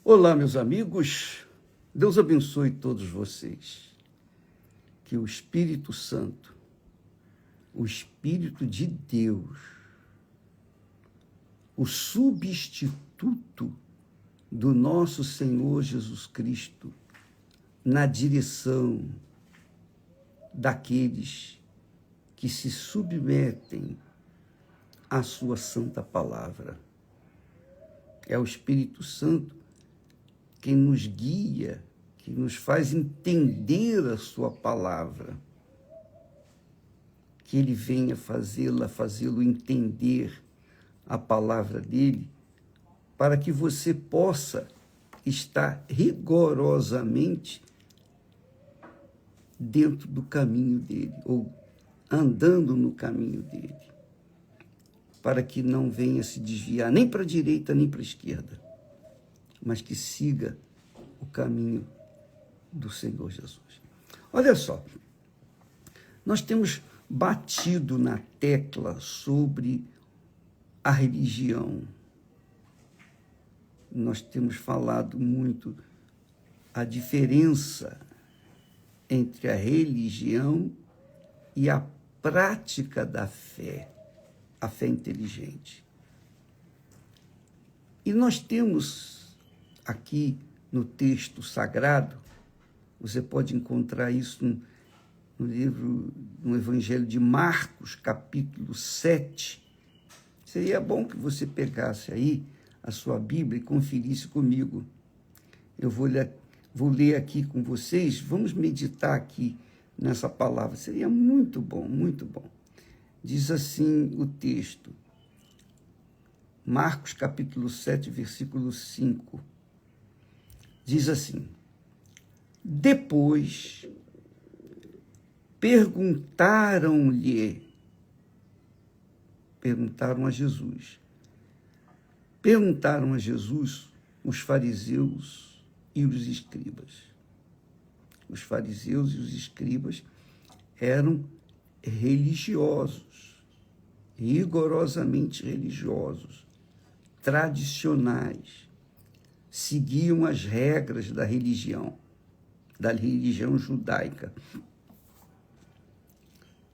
Olá, meus amigos. Deus abençoe todos vocês. Que o Espírito Santo, o Espírito de Deus, o substituto do nosso Senhor Jesus Cristo, na direção daqueles que se submetem à sua santa palavra. É o Espírito Santo quem nos guia, que nos faz entender a sua palavra, que ele venha fazê-lo entender a palavra dele, para que você possa estar rigorosamente dentro do caminho dele, ou andando no caminho dele, para que não venha se desviar nem para a direita nem para a esquerda, mas que siga o caminho do Senhor Jesus. Olha só, nós temos batido na tecla sobre a religião. Nós temos falado muito a diferença entre a religião e a prática da fé, a fé inteligente. E nós temos aqui no texto sagrado, você pode encontrar isso no livro, no Evangelho de Marcos, capítulo 7. Seria bom que você pegasse aí a sua Bíblia e conferisse comigo. Eu vou ler aqui com vocês, vamos meditar aqui nessa palavra. Seria muito bom, muito bom. Diz assim o texto, Marcos capítulo 7, versículo 5. Diz assim: depois perguntaram a Jesus os fariseus e os escribas. Os fariseus e os escribas eram religiosos, rigorosamente religiosos, tradicionais, seguiam as regras da religião judaica.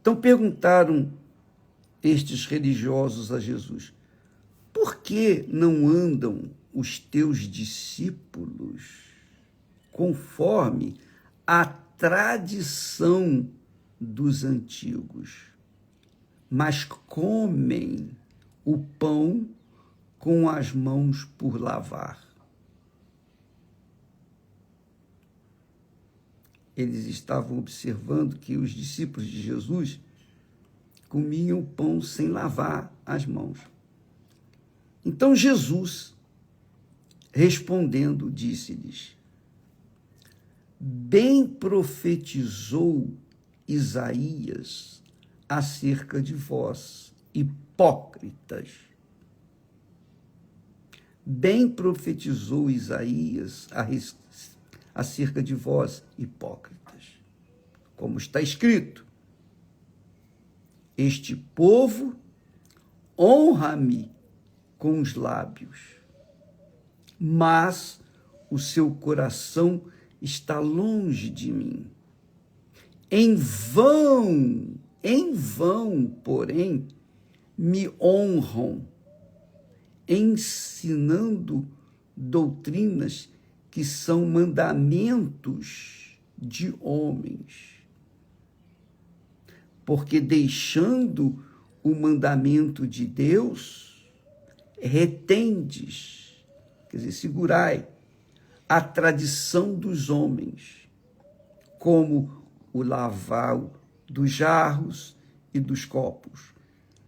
Então perguntaram estes religiosos a Jesus: por que não andam os teus discípulos conforme a tradição dos antigos, mas comem o pão com as mãos por lavar? Eles estavam observando que os discípulos de Jesus comiam o pão sem lavar as mãos. Então Jesus, respondendo, disse-lhes: bem profetizou Isaías acerca de vós, hipócritas. Bem profetizou Isaías acerca de vós, hipócritas. Como está escrito: este povo honra-me com os lábios, mas o seu coração está longe de mim. Em vão, porém, me honram, ensinando doutrinas que são mandamentos de homens. Porque deixando o mandamento de Deus, retendes, quer dizer, segurai a tradição dos homens, como o lavar dos jarros e dos copos,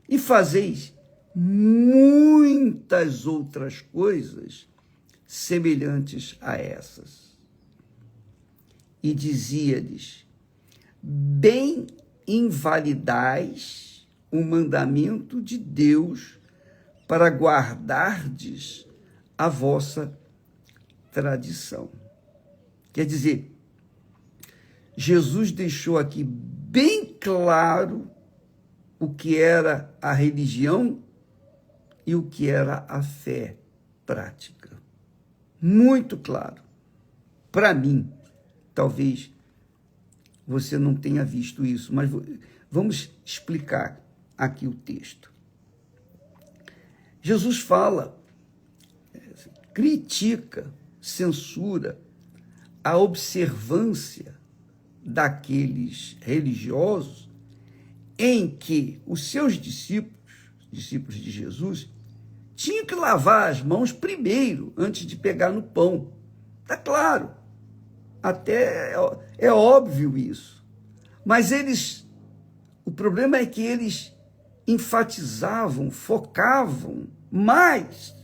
e fazeis muitas outras coisas semelhantes a essas. E dizia-lhes: bem invalidais o mandamento de Deus para guardardes a vossa tradição. Quer dizer, Jesus deixou aqui bem claro o que era a religião e o que era a fé prática. muito claro. Para mim, talvez você não tenha visto isso, mas vamos explicar aqui o texto. Jesus fala, critica, censura a observância daqueles religiosos em que os seus discípulos de Jesus, tinham que lavar as mãos primeiro, antes de pegar no pão. Está claro, até é óbvio isso. Mas o problema é que eles enfatizavam, focavam mais,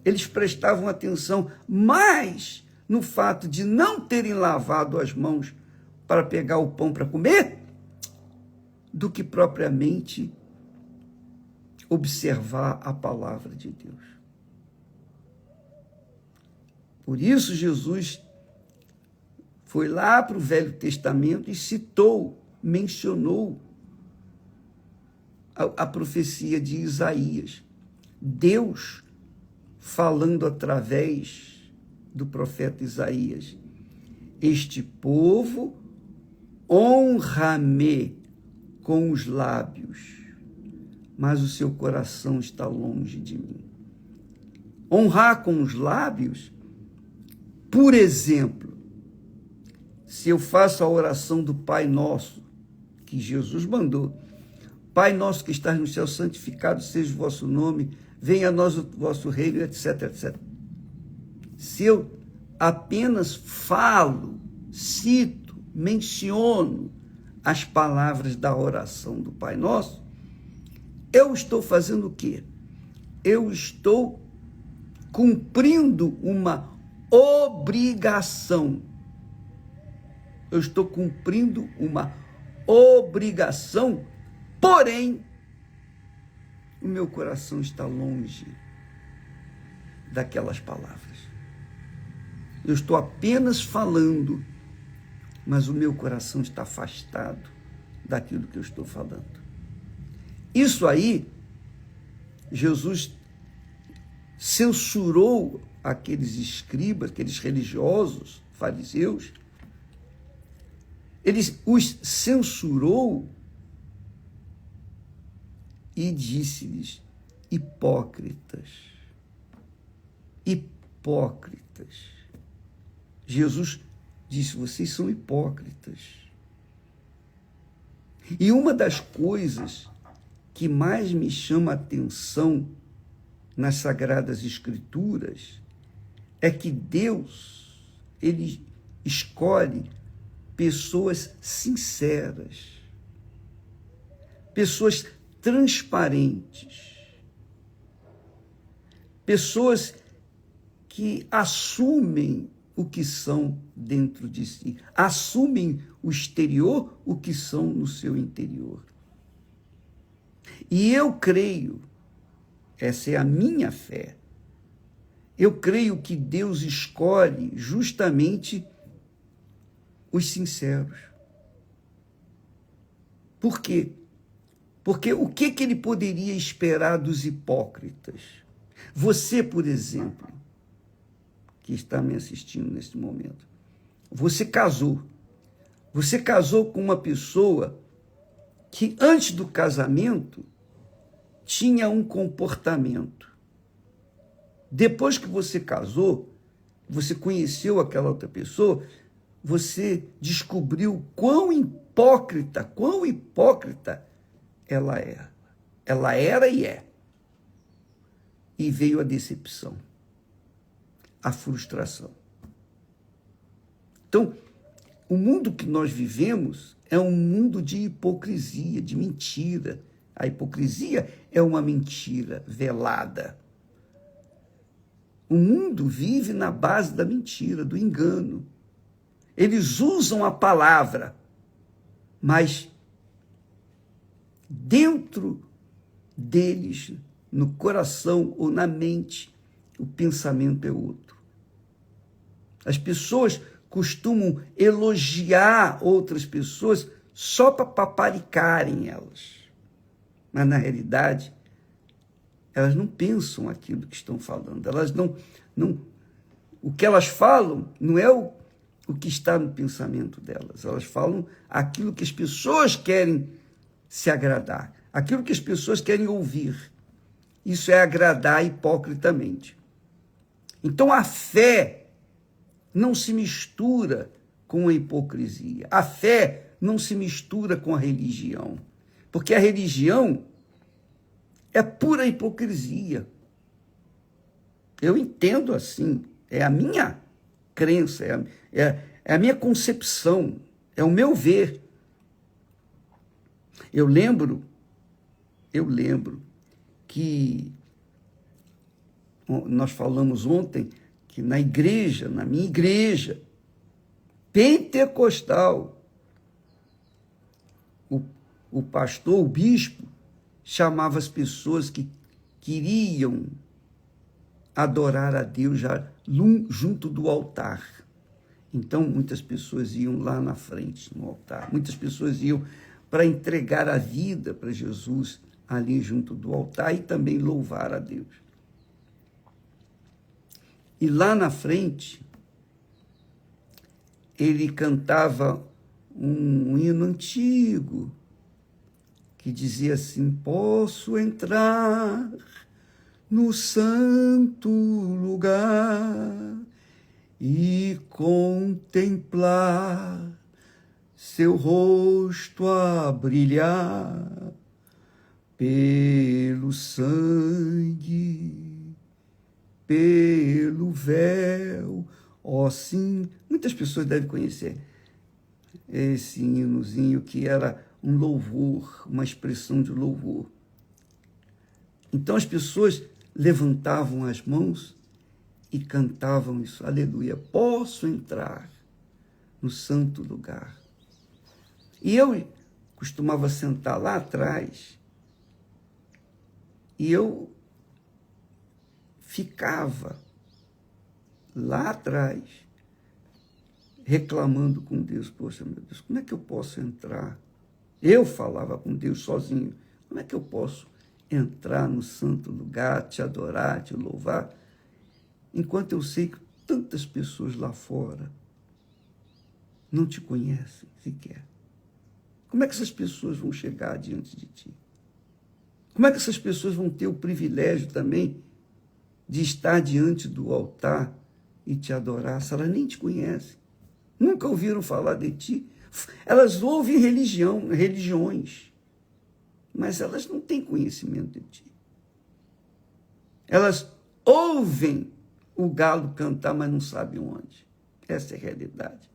eles prestavam atenção mais no fato de não terem lavado as mãos para pegar o pão para comer, do que propriamente observar a palavra de Deus. Por isso, Jesus foi lá para o Velho Testamento e mencionou a profecia de Isaías. Deus falando através do profeta Isaías: este povo honra-me com os lábios, mas o seu coração está longe de mim. Honrar com os lábios, por exemplo, se eu faço a oração do Pai Nosso, que Jesus mandou: Pai nosso que estás no céu, santificado seja o vosso nome, venha a nós o vosso reino, etc, etc. Se eu apenas falo, cito, menciono as palavras da oração do Pai Nosso, eu estou fazendo o quê? Eu estou cumprindo uma obrigação. Eu estou cumprindo uma obrigação, porém, o meu coração está longe daquelas palavras. Eu estou apenas falando, mas o meu coração está afastado daquilo que eu estou falando. Isso aí, Jesus censurou aqueles escribas, aqueles religiosos, fariseus. Ele os censurou e disse-lhes: hipócritas. Hipócritas. Jesus disse: vocês são hipócritas. E uma das coisas que mais me chama a atenção nas Sagradas Escrituras é que Deus, ele escolhe pessoas sinceras, pessoas transparentes, pessoas que assumem o que são dentro de si, assumem o exterior, o que são no seu interior. E eu creio, essa é a minha fé, eu creio que Deus escolhe justamente os sinceros. Por quê? Porque o que ele poderia esperar dos hipócritas? Você, por exemplo, que está me assistindo neste momento, você casou com uma pessoa que antes do casamento tinha um comportamento. Depois que você casou, você conheceu aquela outra pessoa, você descobriu quão hipócrita ela é. Ela era e é. E veio a decepção, a frustração. Então, o mundo que nós vivemos é um mundo de hipocrisia, de mentira. A hipocrisia é uma mentira velada. O mundo vive na base da mentira, do engano. Eles usam a palavra, mas dentro deles, no coração ou na mente, o pensamento é outro. As pessoas costumam elogiar outras pessoas só para paparicarem elas. Mas, na realidade, elas não pensam aquilo que estão falando. Elas o que elas falam não é o que está no pensamento delas. Elas falam aquilo que as pessoas querem se agradar, aquilo que as pessoas querem ouvir. Isso é agradar hipocritamente. Então a fé não se mistura com a hipocrisia. A fé não se mistura com a religião. Porque a religião é pura hipocrisia. Eu entendo assim. É a minha crença, é a minha concepção, é o meu ver. Eu lembro que nós falamos ontem que na minha igreja pentecostal, o pastor, o bispo, chamava as pessoas que queriam adorar a Deus já junto do altar. Então, muitas pessoas iam lá na frente, no altar. Muitas pessoas iam para entregar a vida para Jesus ali junto do altar e também louvar a Deus. E lá na frente, ele cantava um hino antigo que dizia assim: posso entrar no santo lugar e contemplar seu rosto a brilhar pelo sangue, pelo véu. Ó, sim, muitas pessoas devem conhecer esse hinozinho que era um louvor, uma expressão de louvor. Então as pessoas levantavam as mãos e cantavam isso: aleluia, posso entrar no santo lugar. E eu costumava sentar lá atrás e eu ficava lá atrás reclamando com Deus: poxa, meu Deus, como é que eu posso entrar? Eu falava com Deus sozinho: como é que eu posso entrar no santo lugar, te adorar, te louvar, enquanto eu sei que tantas pessoas lá fora não te conhecem sequer? Como é que essas pessoas vão chegar diante de ti? Como é que essas pessoas vão ter o privilégio também de estar diante do altar e te adorar, se elas nem te conhecem, nunca ouviram falar de ti? Elas ouvem religiões, mas elas não têm conhecimento de ti. Elas ouvem o galo cantar, mas não sabem onde. Essa é a realidade.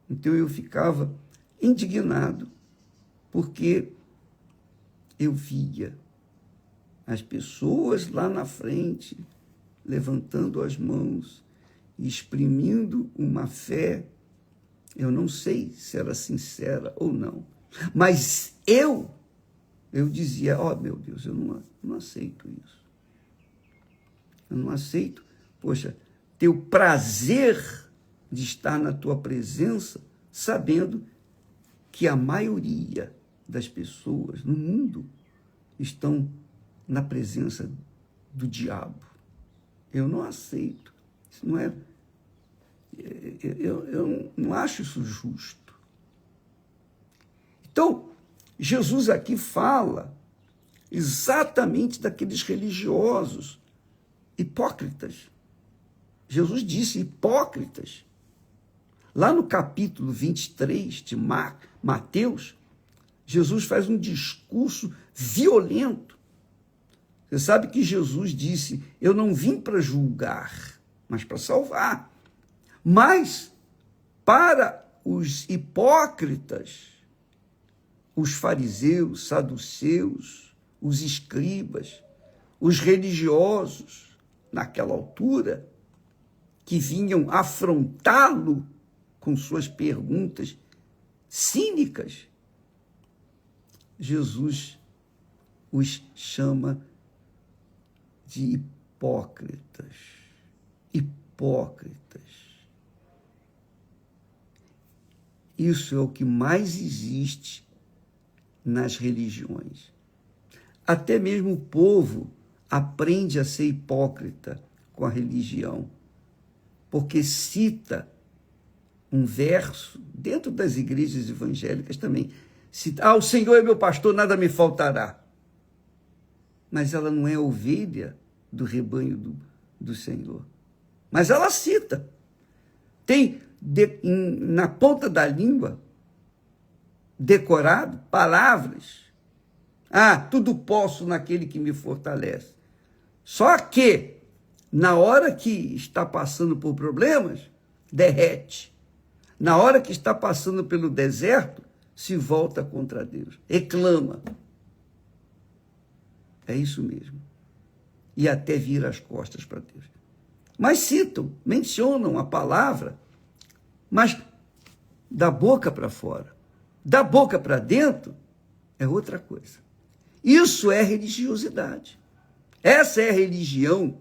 Então eu ficava indignado, porque eu via as pessoas lá na frente levantando as mãos e exprimindo uma fé. Eu não sei se era sincera ou não, mas eu dizia: ó, meu Deus, eu não aceito isso. Eu não aceito, poxa, ter o prazer de estar na tua presença, sabendo que a maioria das pessoas no mundo estão na presença do diabo. Eu não aceito. Isso não é. Eu não acho isso justo. Então, Jesus aqui fala exatamente daqueles religiosos hipócritas. Jesus disse hipócritas. Lá no capítulo 23 de Mateus, Jesus faz um discurso violento. Você sabe que Jesus disse: eu não vim para julgar, mas para salvar. Mas para os hipócritas, os fariseus, saduceus, os escribas, os religiosos, naquela altura, que vinham afrontá-lo com suas perguntas cínicas, Jesus os chama de hipócritas. Hipócritas. Isso é o que mais existe nas religiões. Até mesmo o povo aprende a ser hipócrita com a religião. porque cita um verso, dentro das igrejas evangélicas também, cita, o Senhor é meu pastor, nada me faltará. Mas ela não é ovelha do rebanho do Senhor. Mas ela cita. Tem na ponta da língua, decorado, palavras. Tudo posso naquele que me fortalece. Só que, na hora que está passando por problemas, derrete. Na hora que está passando pelo deserto, se volta contra Deus. Reclama. É isso mesmo. E até vira as costas para Deus. Mas citam, mencionam a palavra, mas da boca para fora, da boca para dentro, é outra coisa. Isso é religiosidade. Essa é a religião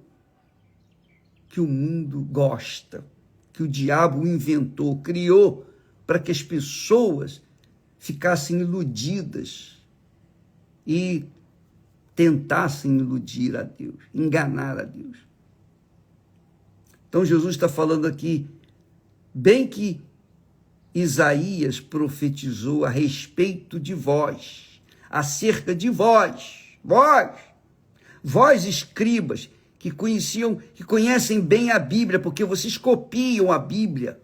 que o mundo gosta, que o diabo inventou, criou, para que as pessoas ficassem iludidas e tentassem iludir a Deus, enganar a Deus. Então Jesus está falando aqui, bem que Isaías profetizou a respeito de vós, acerca de vós, escribas, que conhecem bem a Bíblia, porque vocês copiam a Bíblia,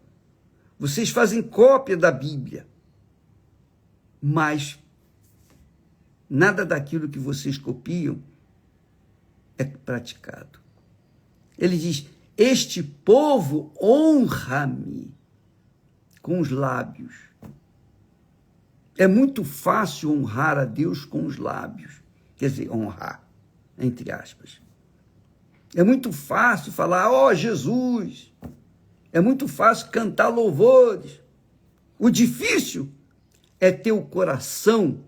vocês fazem cópia da Bíblia, mas nada daquilo que vocês copiam é praticado. Ele diz, este povo honra-me com os lábios. É muito fácil honrar a Deus com os lábios, quer dizer, honrar, entre aspas. É muito fácil falar, Jesus. É muito fácil cantar louvores. O difícil é ter o coração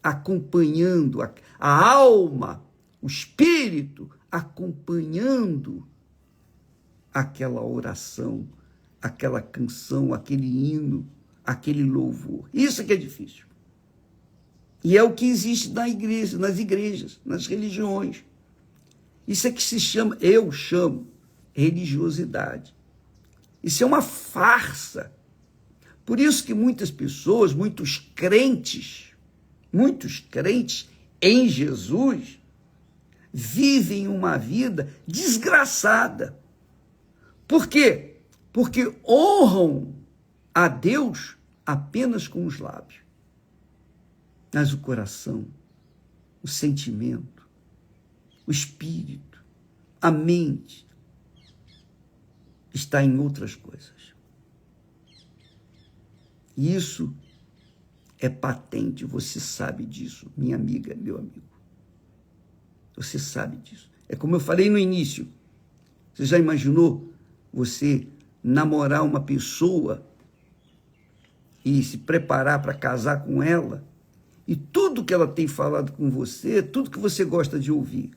acompanhando, a alma, o espírito acompanhando aquela oração, aquela canção, aquele hino, aquele louvor. Isso que é difícil. E é o que existe na igreja, nas igrejas, nas religiões. Isso é que eu chamo religiosidade. Isso é uma farsa. Por isso que muitas pessoas, muitos crentes em Jesus, vivem uma vida desgraçada. Por quê? Porque honram a Deus apenas com os lábios. Mas o coração, o sentimento, o espírito, a mente, está em outras coisas. E isso é patente, você sabe disso, minha amiga, meu amigo. Você sabe disso. É como eu falei no início. Você já imaginou você namorar uma pessoa e se preparar para casar com ela, e tudo que ela tem falado com você, tudo que você gosta de ouvir,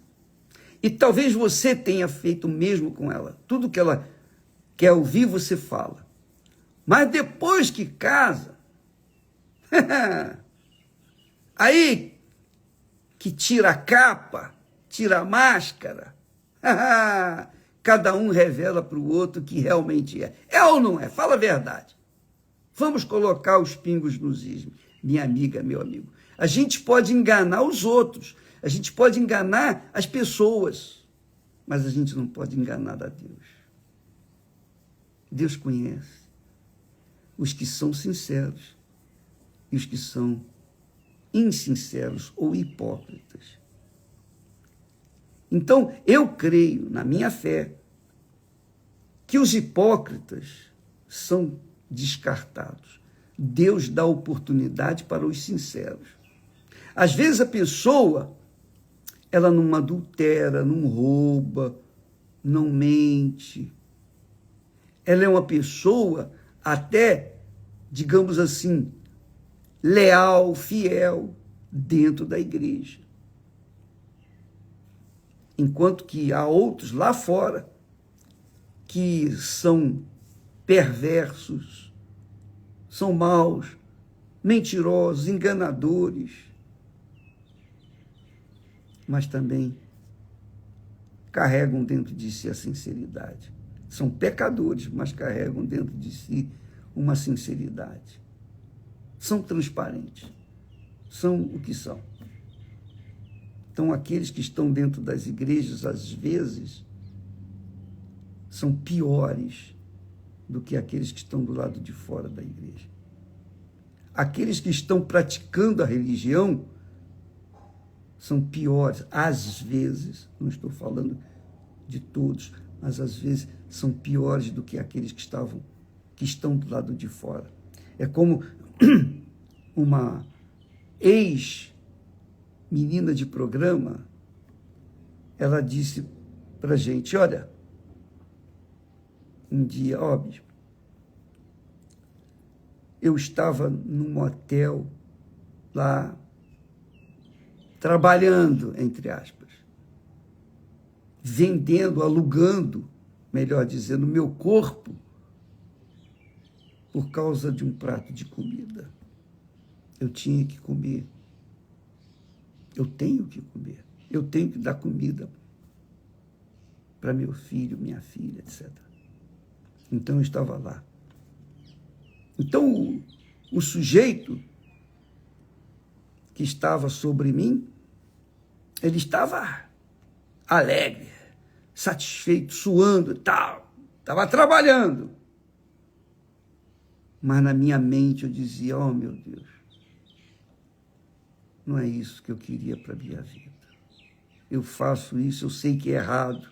e talvez você tenha feito o mesmo com ela, tudo que ela quer ouvir, você fala. Mas depois que casa, aí que tira a capa, tira a máscara, cada um revela para o outro que realmente é. É ou não é? Fala a verdade. Vamos colocar os pingos nos is, minha amiga, meu amigo. A gente pode enganar os outros, a gente pode enganar as pessoas, mas a gente não pode enganar a Deus. Deus conhece os que são sinceros e os que são insinceros ou hipócritas. Então, eu creio, na minha fé, que os hipócritas são descartados. Deus dá oportunidade para os sinceros. Às vezes a pessoa, ela não adultera, não rouba, não mente. Ela é uma pessoa até, digamos assim, leal, fiel, dentro da igreja. Enquanto que há outros lá fora que são perversos, são maus, mentirosos, enganadores, mas também carregam dentro de si a sinceridade. São pecadores, mas carregam dentro de si uma sinceridade. São transparentes. São o que são. Então, aqueles que estão dentro das igrejas, às vezes, são piores do que aqueles que estão do lado de fora da igreja. Aqueles que estão praticando a religião são piores, às vezes, não estou falando de todos, mas às vezes são piores do que aqueles que estão do lado de fora. É como uma ex-menina de programa, ela disse para a gente, olha, um dia, bispo, eu estava num hotel lá, trabalhando, entre aspas, vendendo, alugando, melhor dizendo, meu corpo por causa de um prato de comida. Eu tinha que comer. Eu tenho que comer. Eu tenho que dar comida para meu filho, minha filha, etc. Então, eu estava lá. Então, o sujeito que estava sobre mim, ele estava alegre, satisfeito, suando e tal. Estava trabalhando. Mas na minha mente eu dizia, oh meu Deus, não é isso que eu queria para a minha vida. Eu faço isso, eu sei que é errado,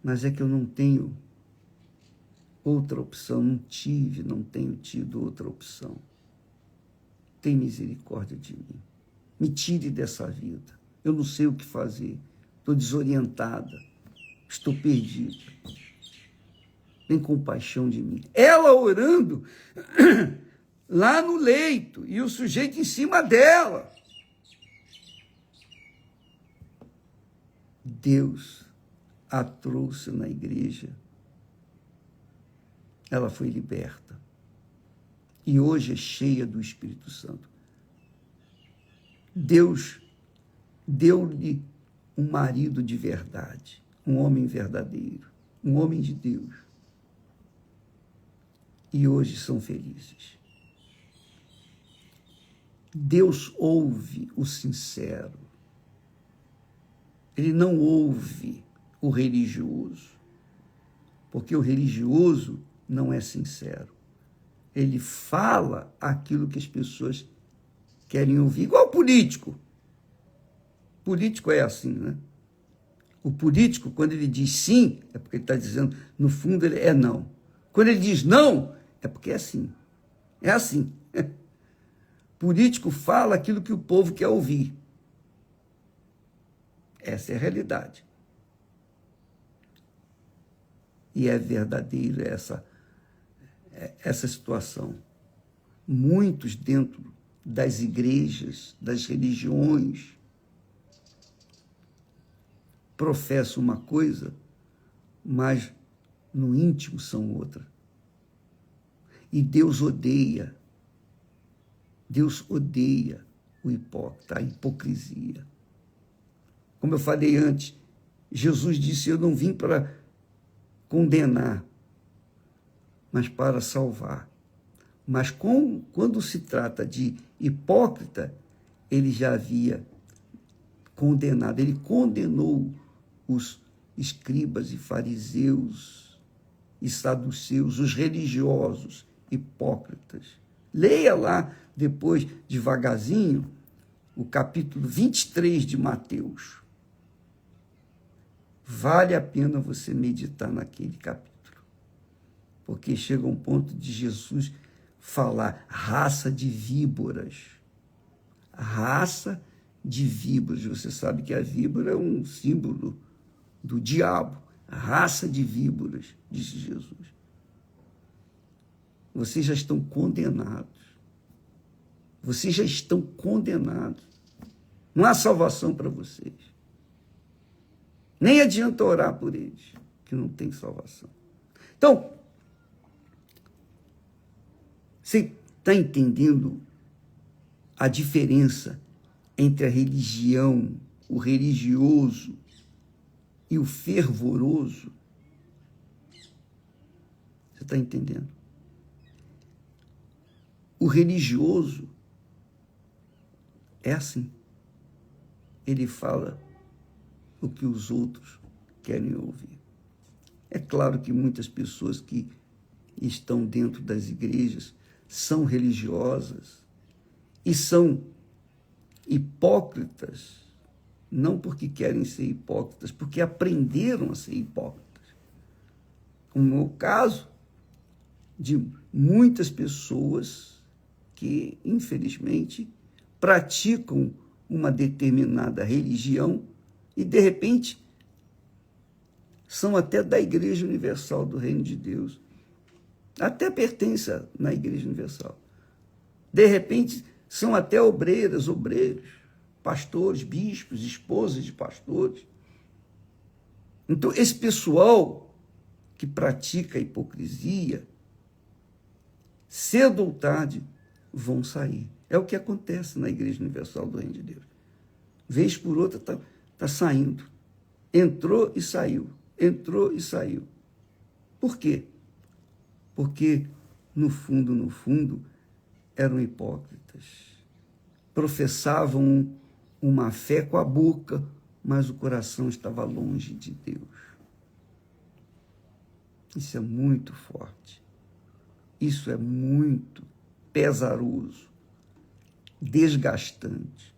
mas é que eu não tenho outra opção, não tenho tido outra opção. Tem misericórdia de mim. Me tire dessa vida. Eu não sei o que fazer. Estou desorientada. Estou perdida. Tem compaixão de mim. Ela orando lá no leito e o sujeito em cima dela. Deus a trouxe na igreja. Ela foi liberta. E hoje é cheia do Espírito Santo. Deus deu-lhe um marido de verdade, um homem verdadeiro, um homem de Deus. E hoje são felizes. Deus ouve o sincero. Ele não ouve o religioso, porque o religioso não é sincero. Ele fala aquilo que as pessoas querem ouvir, igual o político. O político é assim, né? O político, quando ele diz sim, é porque ele está dizendo, no fundo, ele é não. Quando ele diz não, é porque é sim. É assim. Político fala aquilo que o povo quer ouvir. Essa é a realidade. E é verdadeira essa situação. Muitos dentro das igrejas, das religiões, professam uma coisa, mas no íntimo são outra. E Deus odeia o hipócrita, a hipocrisia. Como eu falei antes, Jesus disse, eu não vim para condenar, mas para salvar. Mas quando se trata de hipócrita, ele já havia condenado, ele condenou os escribas e fariseus e saduceus, os religiosos hipócritas. Leia lá depois, devagarzinho, o capítulo 23 de Mateus. Vale a pena você meditar naquele capítulo, porque chega um ponto de Jesus falar raça de víboras. Raça de víboras. Você sabe que a víbora é um símbolo do diabo. Raça de víboras, disse Jesus. Vocês já estão condenados. Vocês já estão condenados. Não há salvação para vocês. Nem adianta orar por eles, que não tem salvação. Então, você está entendendo a diferença entre a religião, o religioso e o fervoroso? Você está entendendo? O religioso é assim. Ele fala o que os outros querem ouvir. É claro que muitas pessoas que estão dentro das igrejas são religiosas e são hipócritas, não porque querem ser hipócritas, porque aprenderam a ser hipócritas. Como é o caso de muitas pessoas que, infelizmente, praticam uma determinada religião e, de repente, são até da Igreja Universal do Reino de Deus, até pertencem na Igreja Universal. De repente, são até obreiras, obreiros, pastores, bispos, esposas de pastores. Então, esse pessoal que pratica a hipocrisia, cedo ou tarde, vão sair. É o que acontece na Igreja Universal do Reino de Deus. Vez por outra está saindo. Entrou e saiu. Entrou e saiu. Por quê? Porque, no fundo, eram hipócritas. Professavam uma fé com a boca, mas o coração estava longe de Deus. Isso é muito forte. Isso é muito pesaroso, desgastante.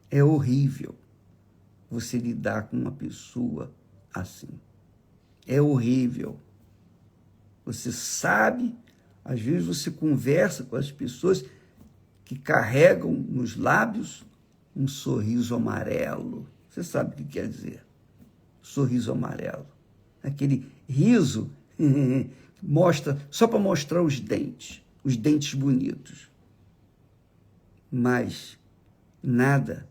É horrível você lidar com uma pessoa assim. É horrível. Você sabe, às vezes você conversa com as pessoas que carregam nos lábios um sorriso amarelo. Você sabe o que quer dizer? Sorriso amarelo. Aquele riso mostra só para mostrar os dentes bonitos. Mas nada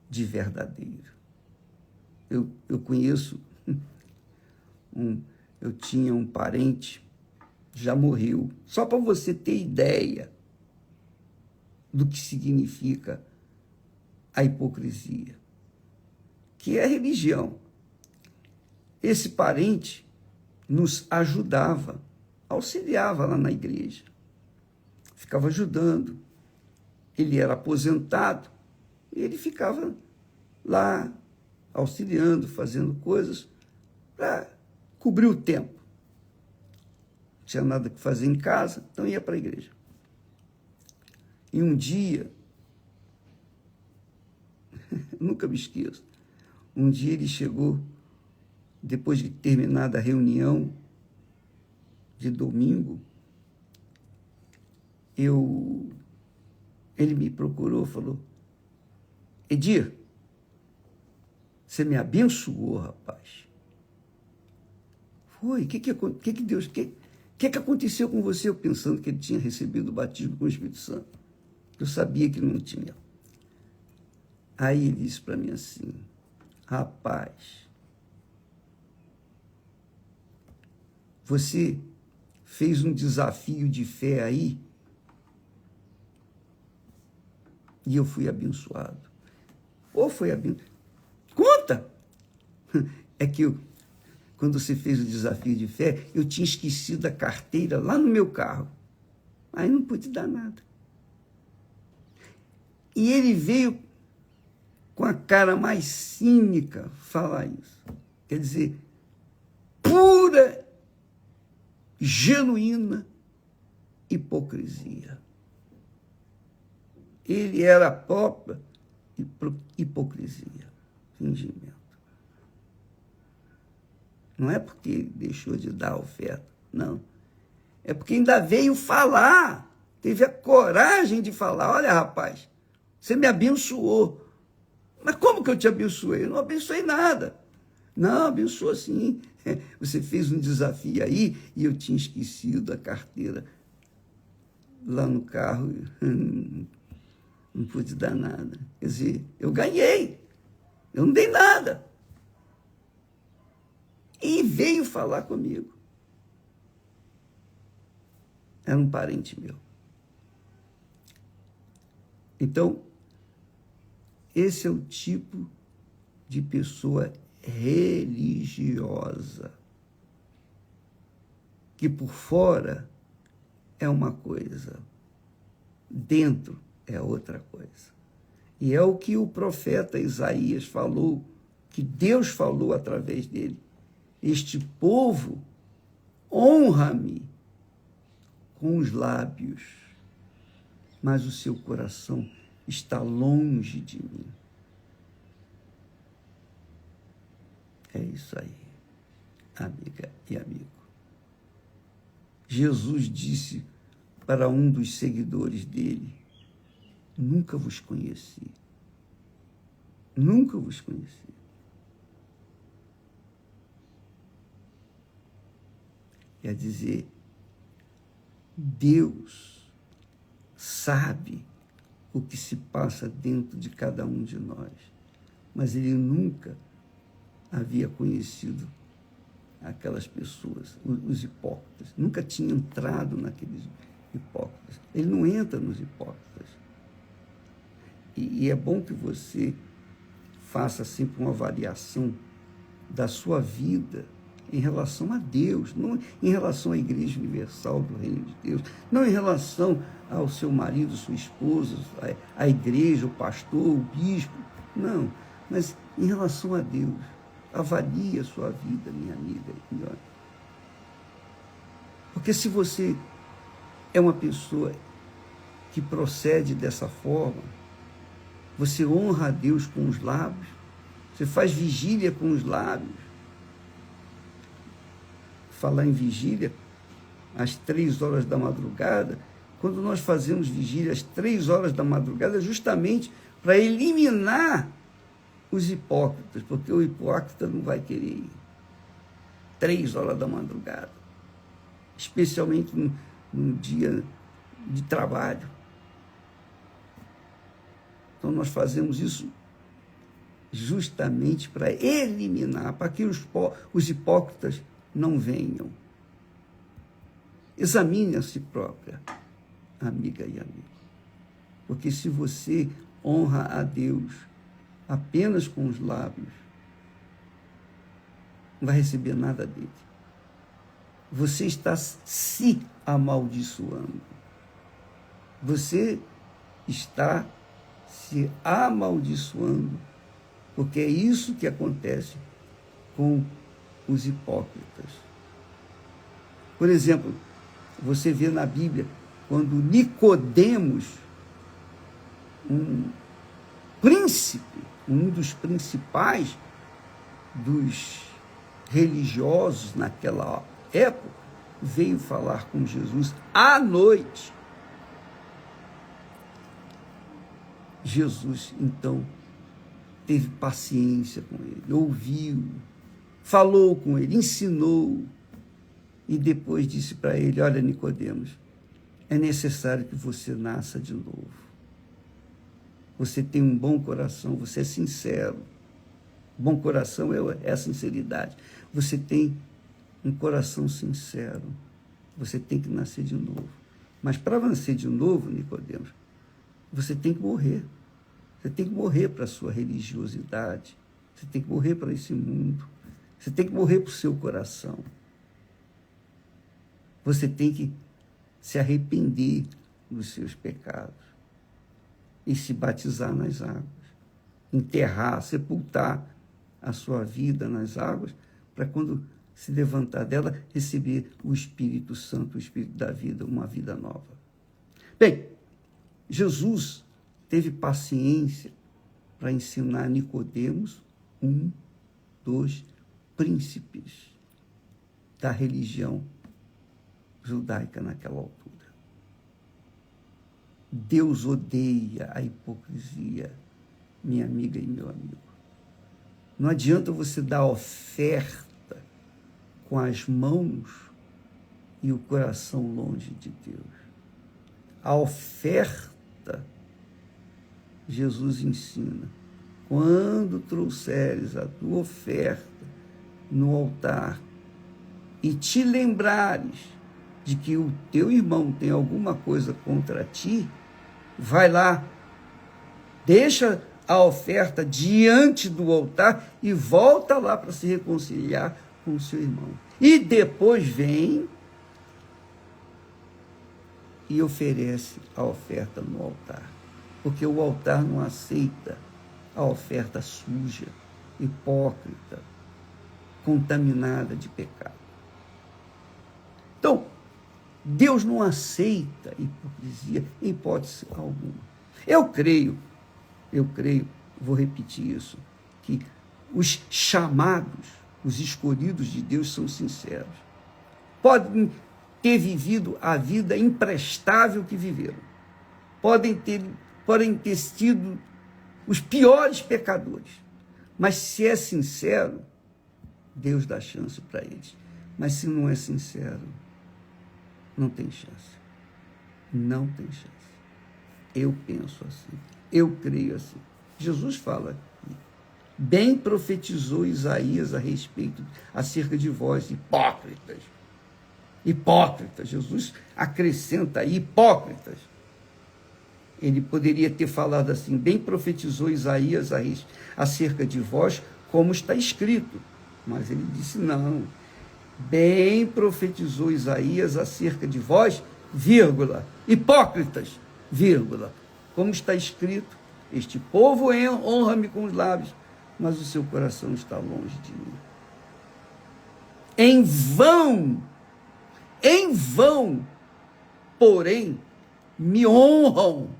de verdadeiro. Eu conheço, eu tinha um parente, já morreu, só para você ter ideia do que significa a hipocrisia, que é a religião. Esse parente nos ajudava, auxiliava lá na igreja, ficava ajudando. Ele era aposentado e ele ficava lá auxiliando, fazendo coisas para cobrir o tempo. Não tinha nada que fazer em casa, então ia para a igreja. E um dia, nunca me esqueço, um dia ele chegou, depois de terminada a reunião de domingo, ele me procurou, falou: Edir, você me abençoou, rapaz. Foi, o que Deus, que aconteceu com você? Eu pensando que ele tinha recebido o batismo com o Espírito Santo. Eu sabia que não tinha. Aí ele disse para mim assim: rapaz, você fez um desafio de fé aí e eu fui abençoado. Ou foi abençoado? Conta! É que quando você fez o desafio de fé, eu tinha esquecido a carteira lá no meu carro. Aí não pude dar nada. E ele veio com a cara mais cínica falar isso. Quer dizer, pura, genuína hipocrisia. Ele era a própria hipocrisia, fingimento. Não é porque deixou de dar a oferta, não. É porque ainda veio falar, teve a coragem de falar: olha, rapaz, você me abençoou. Mas como que eu te abençoei? Eu não abençoei nada. Não, abençoou sim. Você fez um desafio aí e eu tinha esquecido a carteira lá no carro. Não pude dar nada. Quer dizer, eu ganhei. Eu não dei nada. E veio falar comigo. Era um parente meu. Então, esse é o tipo de pessoa religiosa. que por fora é uma coisa, dentro é outra coisa. E é o que o profeta Isaías falou, que Deus falou através dele. Este povo honra-me com os lábios, mas o seu coração está longe de mim. É isso aí, amiga e amigo. Jesus disse para um dos seguidores dele: nunca vos conheci. Nunca vos conheci. Quer dizer, Deus sabe o que se passa dentro de cada um de nós, mas ele nunca havia conhecido aquelas pessoas, os hipócritas. Nunca tinha entrado naqueles hipócritas. Ele não entra nos hipócritas. E é bom que você faça sempre uma avaliação da sua vida em relação a Deus, não em relação à Igreja Universal do Reino de Deus, não em relação ao seu marido, sua esposa, a igreja, o pastor, o bispo, não, mas em relação a Deus. Avalie a sua vida, minha amiga e meu amigo. Porque se você é uma pessoa que procede dessa forma, você honra a Deus com os lábios, você faz vigília com os lábios. Falar em vigília, às 3 horas da madrugada, quando nós fazemos vigília às 3 horas da madrugada, é justamente para eliminar os hipócritas, porque o hipócrita não vai querer ir 3 horas da madrugada, especialmente no dia de trabalho. Então nós fazemos isso justamente para eliminar, para que os hipócritas não venham. Examine a si própria, amiga e amigo, porque se você honra a Deus apenas com os lábios, não vai receber nada dele. Você está se amaldiçoando. Você está se amaldiçoando, porque é isso que acontece com os hipócritas. Por exemplo, você vê na Bíblia, quando Nicodemos, um príncipe, um dos principais dos religiosos naquela época, veio falar com Jesus à noite. Jesus, então, teve paciência com ele, ouviu, falou com ele, ensinou, e depois disse para ele: olha, Nicodemos, é necessário que você nasça de novo. Você tem um bom coração, você é sincero. Bom coração é a sinceridade. Você tem um coração sincero. Você tem que nascer de novo. Mas para nascer de novo, Nicodemos, você tem que morrer. Você tem que morrer para a sua religiosidade. Você tem que morrer para esse mundo. Você tem que morrer para o seu coração. Você tem que se arrepender dos seus pecados e se batizar nas águas, enterrar, sepultar a sua vida nas águas, para quando se levantar dela, receber o Espírito Santo, o Espírito da vida, uma vida nova. Bem, Jesus teve paciência para ensinar Nicodemos, um dos príncipes da religião judaica naquela altura. Deus odeia a hipocrisia, minha amiga e meu amigo. Não adianta você dar oferta com as mãos e o coração longe de Deus. A oferta, Jesus ensina, quando trouxeres a tua oferta no altar e te lembrares de que o teu irmão tem alguma coisa contra ti, vai lá, deixa a oferta diante do altar e volta lá para se reconciliar com o seu irmão. E depois vem e oferece a oferta no altar. Porque o altar não aceita a oferta suja, hipócrita, contaminada de pecado. Então, Deus não aceita hipocrisia em hipótese alguma. Eu creio, vou repetir isso, que os chamados, os escolhidos de Deus são sinceros. Podem ter vivido a vida imprestável que viveram. Podem ter sido os piores pecadores. Mas se é sincero, Deus dá chance para eles. Mas se não é sincero, não tem chance. Não tem chance. Eu penso assim. Eu creio assim. Jesus fala aqui. Bem profetizou Isaías acerca de vós, hipócritas. Hipócritas. Jesus acrescenta aí, hipócritas. Ele poderia ter falado assim, bem profetizou Isaías acerca de vós, como está escrito. Mas ele disse não. Bem profetizou Isaías acerca de vós, vírgula, hipócritas, vírgula. Como está escrito, este povo honra-me com os lábios, mas o seu coração está longe de mim. Em vão, porém, me honram.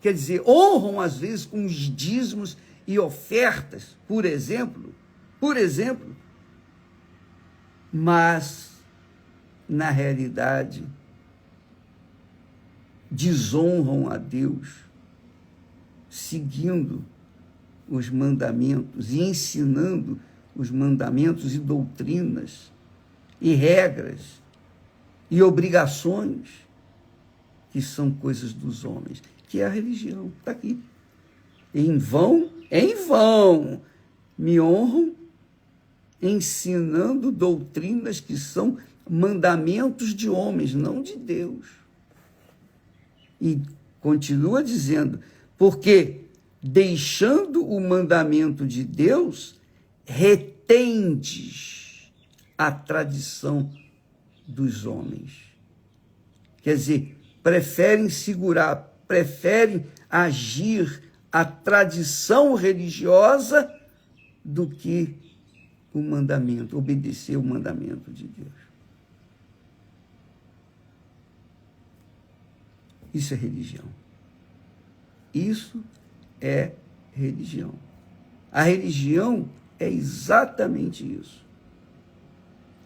Quer dizer, honram às vezes com os dízimos e ofertas, por exemplo, mas, na realidade, desonram a Deus, seguindo os mandamentos e ensinando os mandamentos e doutrinas e regras e obrigações que são coisas dos homens, que é a religião. Está aqui. Em vão, me honram ensinando doutrinas que são mandamentos de homens, não de Deus. E continua dizendo, porque deixando o mandamento de Deus, retendes a tradição dos homens. Quer dizer, preferem agir a tradição religiosa do que o mandamento, obedecer o mandamento de Deus. Isso é religião. Isso é religião. A religião é exatamente isso.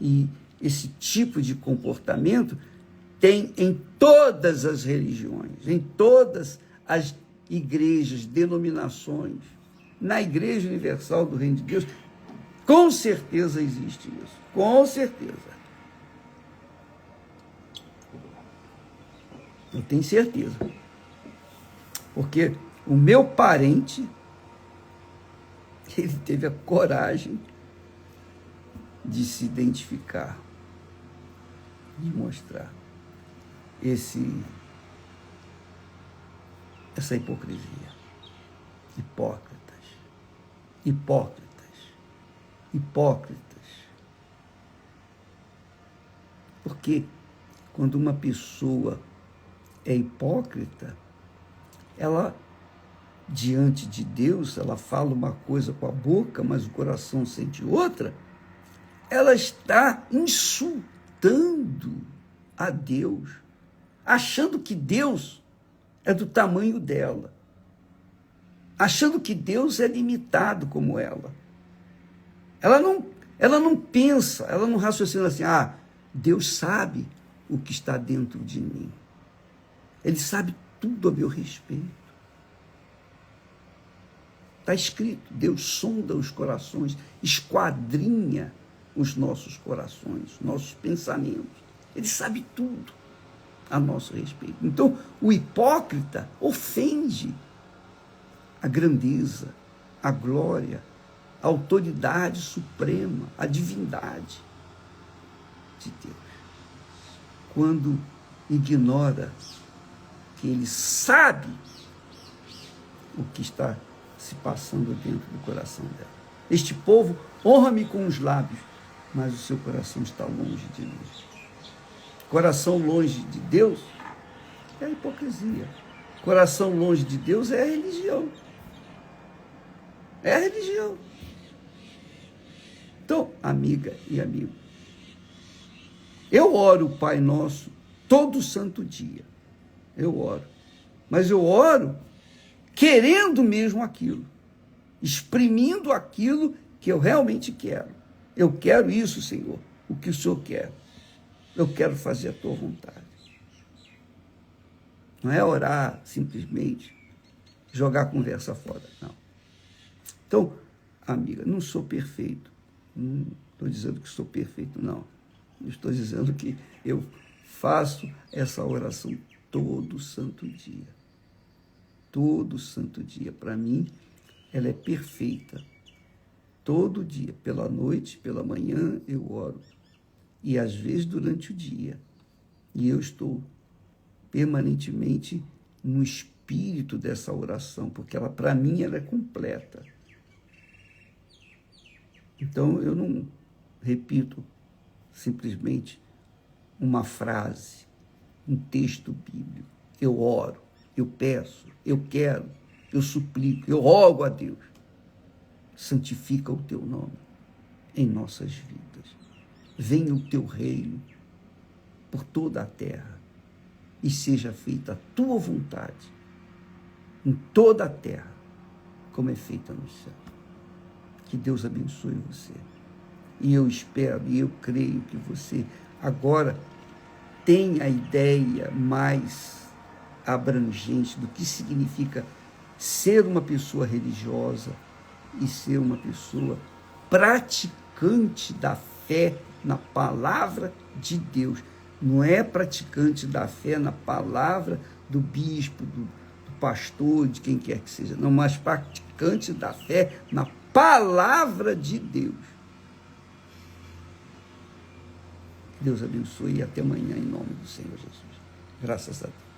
E esse tipo de comportamento tem em todas as religiões, em todas as igrejas, denominações. Na Igreja Universal do Reino de Deus, com certeza existe isso. Com certeza. Eu tenho certeza. Porque o meu parente, ele teve a coragem de se identificar, de mostrar essa hipocrisia. Hipócritas. Porque quando uma pessoa é hipócrita, ela, diante de Deus, ela fala uma coisa com a boca, mas o coração sente outra, ela está insultando a Deus, achando que Deus é do tamanho dela, achando que Deus é limitado como ela. Ela não pensa, ela não raciocina assim, Deus sabe o que está dentro de mim. Ele sabe tudo a meu respeito. Está escrito, Deus sonda os corações, esquadrinha os nossos corações, nossos pensamentos. Ele sabe tudo a nosso respeito. Então, o hipócrita ofende a grandeza, a glória, a autoridade suprema, a divindade de Deus. Quando ignora que ele sabe o que está se passando dentro do coração dela. Este povo honra-me com os lábios, mas o seu coração está longe de mim. Coração longe de Deus é a hipocrisia. Coração longe de Deus é a religião. É a religião. Então, amiga e amigo, eu oro o Pai Nosso todo santo dia. Eu oro. Mas eu oro querendo mesmo aquilo. Exprimindo aquilo que eu realmente quero. Eu quero isso, Senhor, o que o Senhor quer. Eu quero fazer a tua vontade. Não é orar simplesmente, jogar a conversa fora, não. Então, amiga, não sou perfeito. Não estou dizendo que sou perfeito, não. Estou dizendo que eu faço essa oração todo santo dia. Todo santo dia. Para mim, ela é perfeita. Todo dia, pela noite, pela manhã, eu oro. E às vezes durante o dia. E eu estou permanentemente no espírito dessa oração, porque ela, para mim, ela é completa. Então, eu não repito simplesmente uma frase, um texto bíblico. Eu oro, eu peço, eu quero, eu suplico, eu rogo a Deus. Santifica o teu nome em nossas vidas. Venha o teu reino por toda a terra e seja feita a tua vontade em toda a terra, como é feita no céu. Que Deus abençoe você. E eu espero e eu creio que você agora tenha a ideia mais abrangente do que significa ser uma pessoa religiosa e ser uma pessoa praticante da fé na palavra de Deus. Não é praticante da fé na palavra do bispo, do pastor, de quem quer que seja, não, mas praticante da fé na palavra de Deus. Deus abençoe e até amanhã em nome do Senhor Jesus. Graças a Deus.